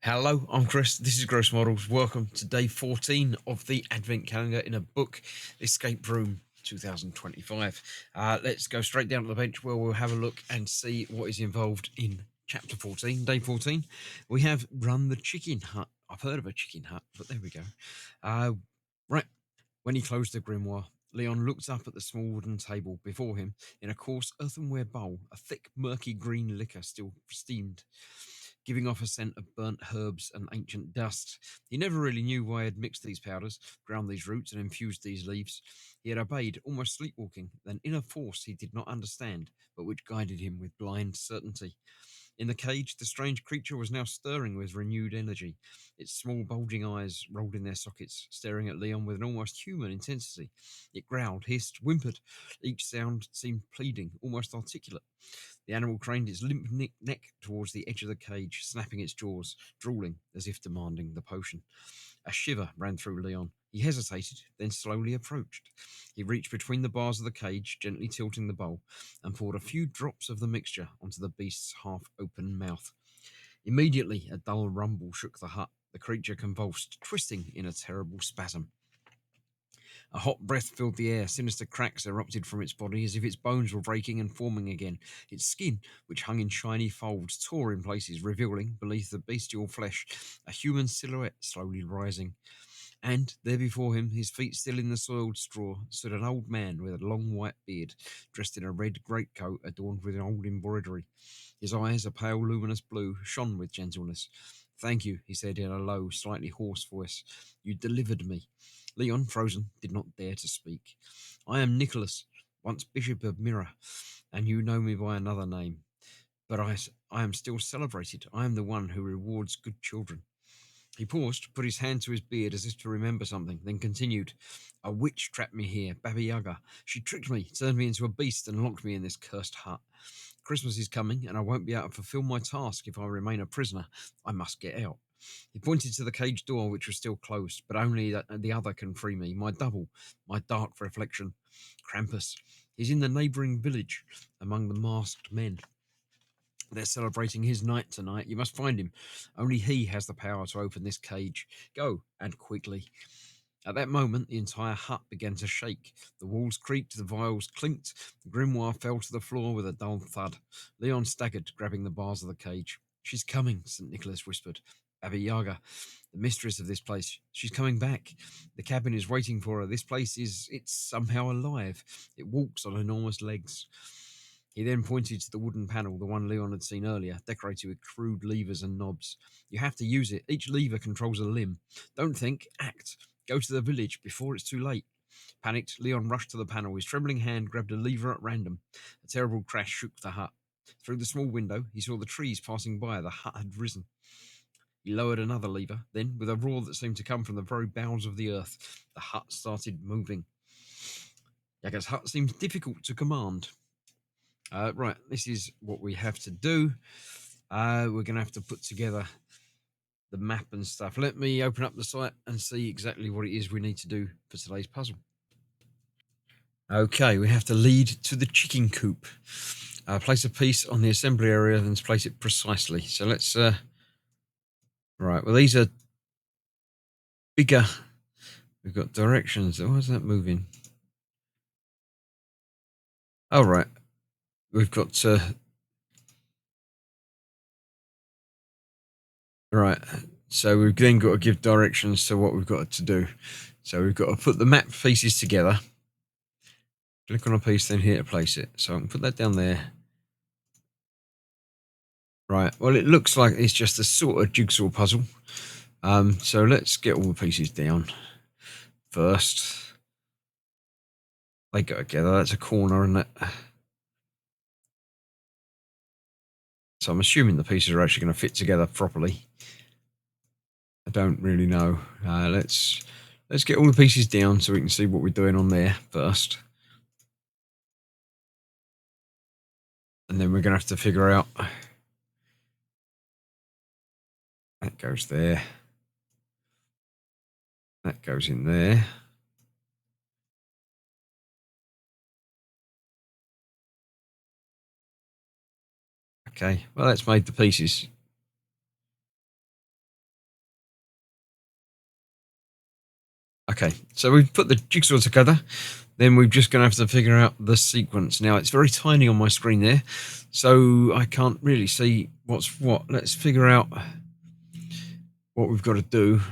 Hello, I'm Chris. This is Gross Models. Welcome to day 14 of the Advent Calendar in a book, Escape Room 2025. Let's go straight down to the bench where we'll have a look and see what is involved in chapter 14, day 14. We have Run the Chicken Hut. I've heard of a chicken hut, but there we go. Right, when he closed the grimoire, Leon looked up at the small wooden table before him. In a coarse earthenware bowl, a thick, murky green liquor still steamed, giving off a scent of burnt herbs and ancient dust. He never really knew why he had mixed these powders, ground these roots, and infused these leaves. He had obeyed, almost sleepwalking, an inner force he did not understand, but which guided him with blind certainty. In the cage, the strange creature was now stirring with renewed energy. Its small, bulging eyes rolled in their sockets, staring at Leon with an almost human intensity. It growled, hissed, whimpered. Each sound seemed pleading, almost articulate. The animal craned its limp neck towards the edge of the cage, snapping its jaws, drooling as if demanding the potion. A shiver ran through Leon. He hesitated, then slowly approached. He reached between the bars of the cage, gently tilting the bowl, and poured a few drops of the mixture onto the beast's half open mouth. Immediately, a dull rumble shook the hut. The creature convulsed, twisting in a terrible spasm. A hot breath filled the air. Sinister cracks erupted from its body as if its bones were breaking and forming again. Its skin, which hung in shiny folds, tore in places, revealing, beneath the bestial flesh, a human silhouette slowly rising. And there before him, his feet still in the soiled straw, stood an old man with a long white beard, dressed in a red greatcoat adorned with an old embroidery. His eyes, a pale luminous blue, shone with gentleness. "Thank you," he said in a low, slightly hoarse voice. "You delivered me." Leon, frozen, did not dare to speak. "I am Nicholas, once Bishop of Myra, and you know me by another name. But I am still celebrated. I am the one who rewards good children." He paused, put his hand to his beard as if to remember something, then continued. "A witch trapped me here, Baba Yaga. She tricked me, turned me into a beast, and locked me in this cursed hut. Christmas is coming, and I won't be able to fulfill my task if I remain a prisoner. I must get out." He pointed to the cage door, which was still closed, "But only the other can free me, my double, my dark reflection, Krampus. He's in the neighbouring village, among the masked men. They're celebrating his night tonight. You must find him. Only he has the power to open this cage. Go, and quickly." At that moment, the entire hut began to shake. The walls creaked, the vials clinked, the grimoire fell to the floor with a dull thud. Leon staggered, grabbing the bars of the cage. "She's coming," St. Nicholas whispered. "Baba Yaga, the mistress of this place. She's coming back. The cabin is waiting for her. This place it's somehow alive. It walks on enormous legs." He then pointed to the wooden panel, the one Leon had seen earlier, decorated with crude levers and knobs. "You have to use it. Each lever controls a limb. Don't think, act. Go to the village before it's too late." Panicked, Leon rushed to the panel. His trembling hand grabbed a lever at random. A terrible crash shook the hut. Through the small window, he saw the trees passing by. The hut had risen. He lowered another lever. Then, with a roar that seemed to come from the very bowels of the earth, the hut started moving. Yaga's hut seemed difficult to command. Right, this is what we have to do. We're going to have to put together the map and stuff. Let me open up the site and see exactly what it is we need to do for today's puzzle. Okay, we have to lead to the chicken coop. Place a piece on the assembly area, then place it precisely. So let's. Right, well, these are bigger. We've got directions. Why is that moving? Oh, right. We've got. Right. So we've then got to give directions to what we've got to do. So we've got to put the map pieces together. Click on a piece, then here to place it. So I can put that down there. Right. Well, it looks like it's just a sort of jigsaw puzzle. So let's get all the pieces down first. They go together. That's a corner, isn't it? So I'm assuming the pieces are actually going to fit together properly. I don't really know. Let's get all the pieces down so we can see what we're doing on there first. And then we're going to have to figure out. That goes there. That goes in there. Okay, well, that's made the pieces. Okay, so we've put the jigsaw together. Then we're just going to have to figure out the sequence. Now, it's very tiny on my screen there, so I can't really see what's what. Let's figure out what we've got to do.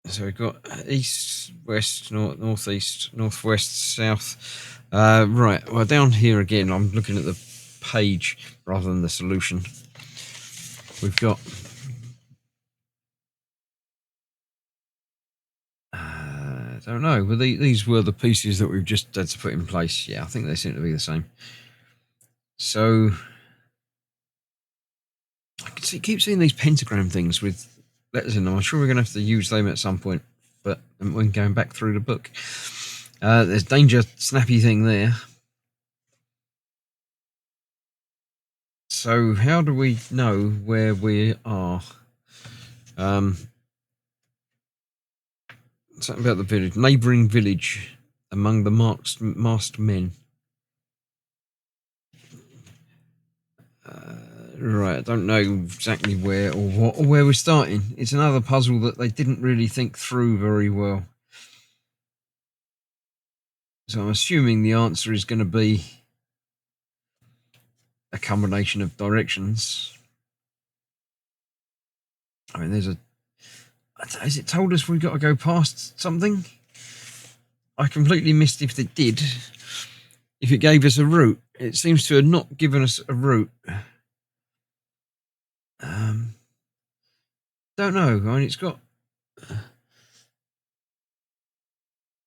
So we've got east, west, northeast, northwest, south. Right, well, down here again, I'm looking at the page rather than the solution. We've got... I don't know, but these were the pieces that we've just had to put in place. Yeah, I think they seem to be the same. So... I can keep seeing these pentagram things with letters in them. I'm sure we're going to have to use them at some point, but when going back through the book. There's danger snappy thing there. So how do we know where we are? Something about the village. Neighbouring village among the masked men. Right, I don't know exactly where or what or where we're starting. It's another puzzle that they didn't really think through very well. So I'm assuming the answer is going to be a combination of directions. I mean, there's a... Has it told us we've got to go past something? I completely missed if it did. If it gave us a route. It seems to have not given us a route. Don't know. I mean, it's got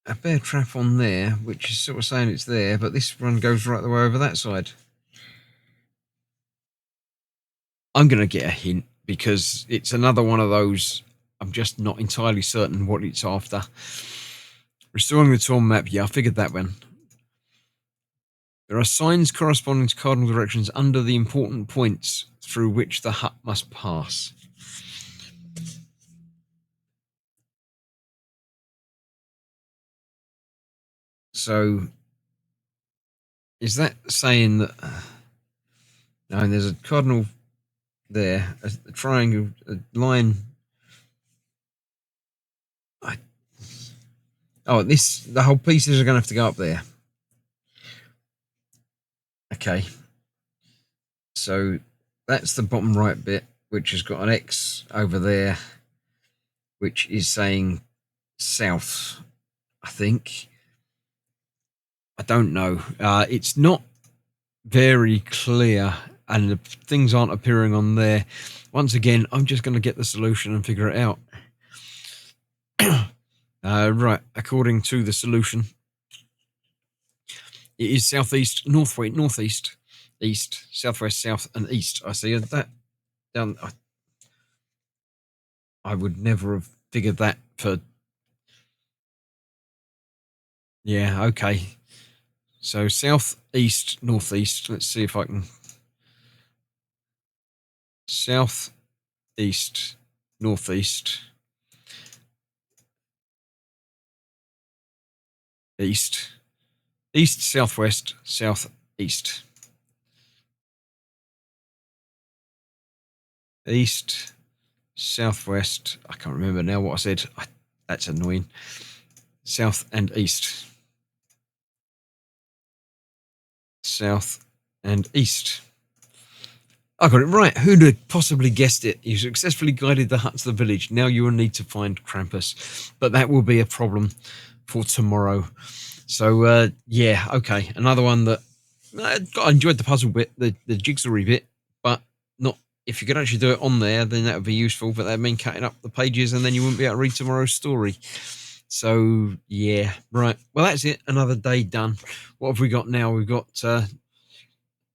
a bear trap on there, which is sort of saying it's there, but this one goes right the way over that side. I'm going to get a hint because it's another one of those. I'm just not entirely certain what it's after. Restoring the torn map. Yeah, I figured that one. There are signs corresponding to cardinal directions under the important points through which the hut must pass. So, is that saying that... No, there's a cardinal there, a triangle, a line... the whole pieces are going to have to go up there. Okay. So, that's the bottom right bit, which has got an X over there, which is saying south, I think. I don't know. It's not very clear, and the things aren't appearing on there. Once again, I'm just going to get the solution and figure it out. Right, according to the solution, it is southeast, northeast, east, southwest, south, and east. I see that down. I would never have figured that for... Yeah, okay. So south, east, northeast. Let's see if I can... South, east, northeast, east, east, southwest, southeast, east, southwest. I can't remember now what I said. That's annoying. South and east. South and east. I got it right. Who'd have possibly guessed it? You successfully guided the hut to the village. Now you will need to find Krampus. But that will be a problem for tomorrow. So, yeah, okay. Another one that... I enjoyed the puzzle bit, the jigsaw-y bit, but not... If you could actually do it on there, then that would be useful. But that would mean cutting up the pages, and then you wouldn't be able to read tomorrow's story. So, yeah. Right. Well, that's it. Another day done. What have we got now? We've got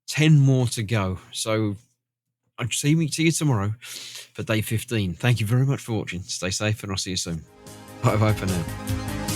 10 more to go. So... I'll see you tomorrow for day 15. Thank you very much for watching. Stay safe and I'll see you soon. Bye bye for now.